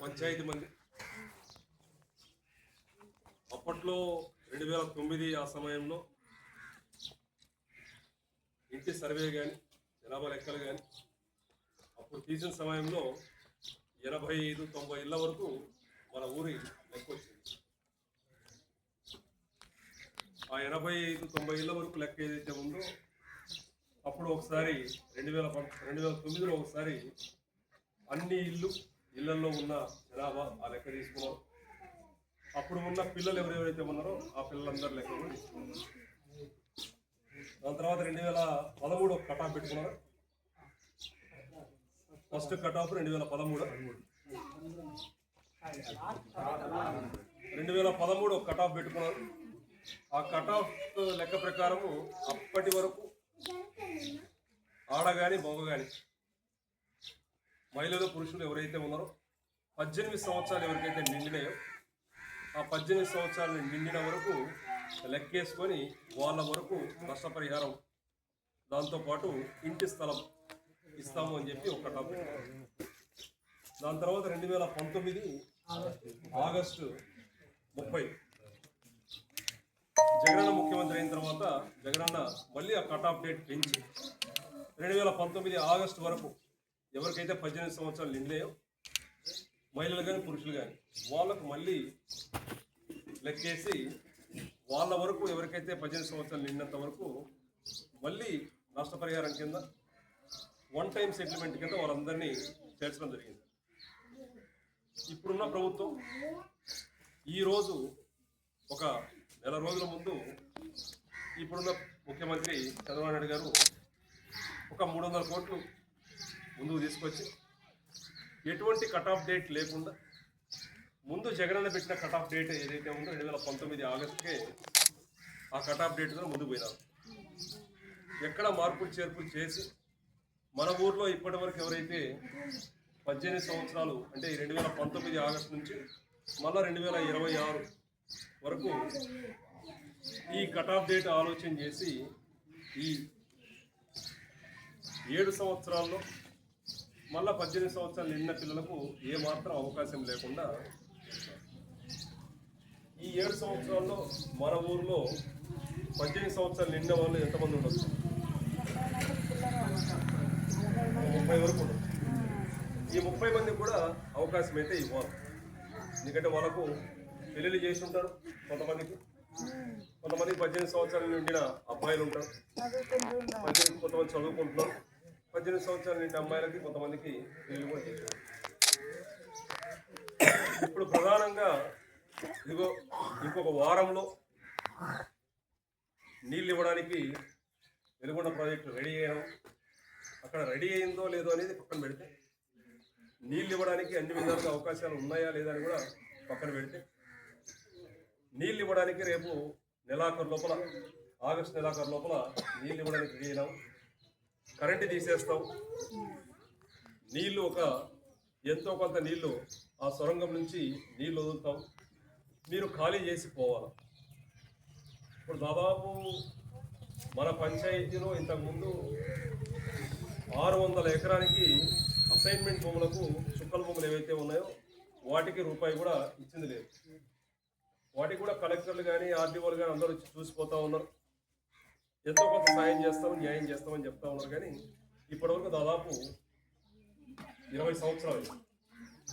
పంచాయతీ మంది. అప్పట్లో 2009 ఆ సమయంలో ఇంటి సర్వే కానీ జనాభా లెక్కలు కానీ అప్పుడు తీసిన సమయంలో 85-90 ఇళ్ళ వరకు మన ఊరి లెక్క వచ్చింది. ఆ 85-90 ఇళ్ళ వరకు లెక్క ఏదైతే ఉందో అప్పుడు ఒకసారి 2009లో ఒకసారి అన్ని ఇళ్లలో ఉన్న జనాభా ఆ లెక్క తీసుకున్నారు. అప్పుడు ఉన్న పిల్లలు ఎవరెవరైతే ఉన్నారో ఆ పిల్లలందరూ లెక్క కూడా తీసుకున్నారు. దాని తర్వాత 2013 ఒక కటాఫ్ పెట్టుకున్నారు. ఫస్ట్ కటాఫ్ 2013 ఒక కటాఫ్ పెట్టుకున్నారు. ఆ కటాఫ్ లెక్క ప్రకారము అప్పటి వరకు ఆడగాని మగ కానీ మహిళలు పురుషులు ఎవరైతే ఉన్నారో 18 సంవత్సరాలు ఎవరికైతే నిండినాయో ఆ 18 సంవత్సరాలు నిండిన వరకు లెక్కేసుకొని వాళ్ళ వరకు నష్టపరిహారం దాంతోపాటు ఇంటి స్థలం ఇస్తాము అని చెప్పి ఒక టాపిక్. దాని తర్వాత 2019 ఆగస్టు 30 జగనన్న ముఖ్యమంత్రి అయిన తర్వాత జగనన్న మళ్ళీ ఆ కట్ ఆఫ్ డేట్ పెంచి 2019 ఆగస్టు వరకు ఎవరికైతే 18 సంవత్సరాలు నిండినాయో మహిళలు కానీ పురుషులు కానీ వాళ్ళకు మళ్ళీ లెక్కేసి వాళ్ళ వరకు ఎవరికైతే 18 సంవత్సరాలు నిండినంత వరకు మళ్ళీ నష్టపరిహారం కింద వన్ టైం సెటిల్మెంట్ కింద వాళ్ళందరినీ చేర్చడం జరిగింది. ఇప్పుడున్న ప్రభుత్వం ఈరోజు ఒక నెల రోజుల ముందు ఇప్పుడున్న ముఖ్యమంత్రి చంద్రబాబు నాయుడు గారు ఒక 300 కోట్లు ముందుకు తీసుకొచ్చి ఎటువంటి కట్ ఆఫ్ డేట్ లేకుండా ముందు జగనన్న పెట్టిన కట్ ఆఫ్ డేట్ ఏదైతే ఉందో 2019 ఆగస్టుకే ఆ కట్ ఆఫ్ డేట్ కూడా ముందుకు పోయినారు. ఎక్కడ మార్పులు చేర్పులు చేసి మన ఊర్లో ఇప్పటి వరకు ఎవరైతే 18 సంవత్సరాలు అంటే 2019 ఆగస్టు నుంచి మళ్ళీ 2026 వరకు ఈ కట్ ఆఫ్ డేట్ ఆలోచన చేసి ఈ 7 సంవత్సరాల్లో మళ్ళీ 18 సంవత్సరాలు నిండిన పిల్లలకు ఏమాత్రం అవకాశం లేకుండా ఈ 7 సంవత్సరాల్లో మన ఊర్లో 18 సంవత్సరాలు నిండిన వాళ్ళు ఎంతమంది ఉండొచ్చు? 30 వరకు ఉండదు. ఈ 30 మందికి కూడా అవకాశం అయితే ఇవ్వాలి. ఎందుకంటే వాళ్ళకు పెళ్ళిళ్ళు చేసి ఉంటారు. కొంతమందికి 18 సంవత్సరాలు నిండిన అబ్బాయిలు ఉంటారు, కొంతమంది చదువుకుంటున్నారు. 18 సంవత్సరాలు నిండిన అమ్మాయిలకి కొంతమందికి పెళ్ళి కూడా చేశారు. ఇప్పుడు ప్రధానంగా ఇదిగో ఇంకొక వారంలో నీళ్ళు ఇవ్వడానికి వెలుగొండ ప్రాజెక్టు రెడీ అయ్యాం. అక్కడ రెడీ అయిందో లేదో అనేది పక్కన పెడితే నీళ్ళు ఇవ్వడానికి అన్ని విధాలుగా అవకాశాలు ఉన్నాయా లేదా అని కూడా పక్కన పెడితే నీళ్ళు ఇవ్వడానికి రేపు నెలాఖరు లోపల ఆగస్టు నెలాఖరు లోపల నీళ్ళు ఇవ్వడానికి రెడీ అయినాం. కరెంటు తీసేస్తాం. నీళ్లు ఎంతో కొంత నీళ్లు ఆ సొరంగం నుంచి నీళ్లు వదులుతాం. మీరు ఖాళీ చేసి పోవాలి. ఇప్పుడు దాదాపు మన పంచాయతీలో ఇంతకుముందు 600 ఎకరానికి అసైన్మెంట్ భూములకు చుక్కల భూములు ఏవైతే ఉన్నాయో వాటికి రూపాయి కూడా ఇచ్చింది లేదు. వాటికి కూడా కలెక్టర్లు కానీ ఆర్డీఓలు కానీ అందరూ వచ్చి చూసిపోతూ ఉన్నారు. ఎంతో కొంత సాయం చేస్తాం, న్యాయం చేస్తామని చెప్తా ఉన్నారు. కానీ ఇప్పటివరకు దాదాపు 20 సంవత్సరాలు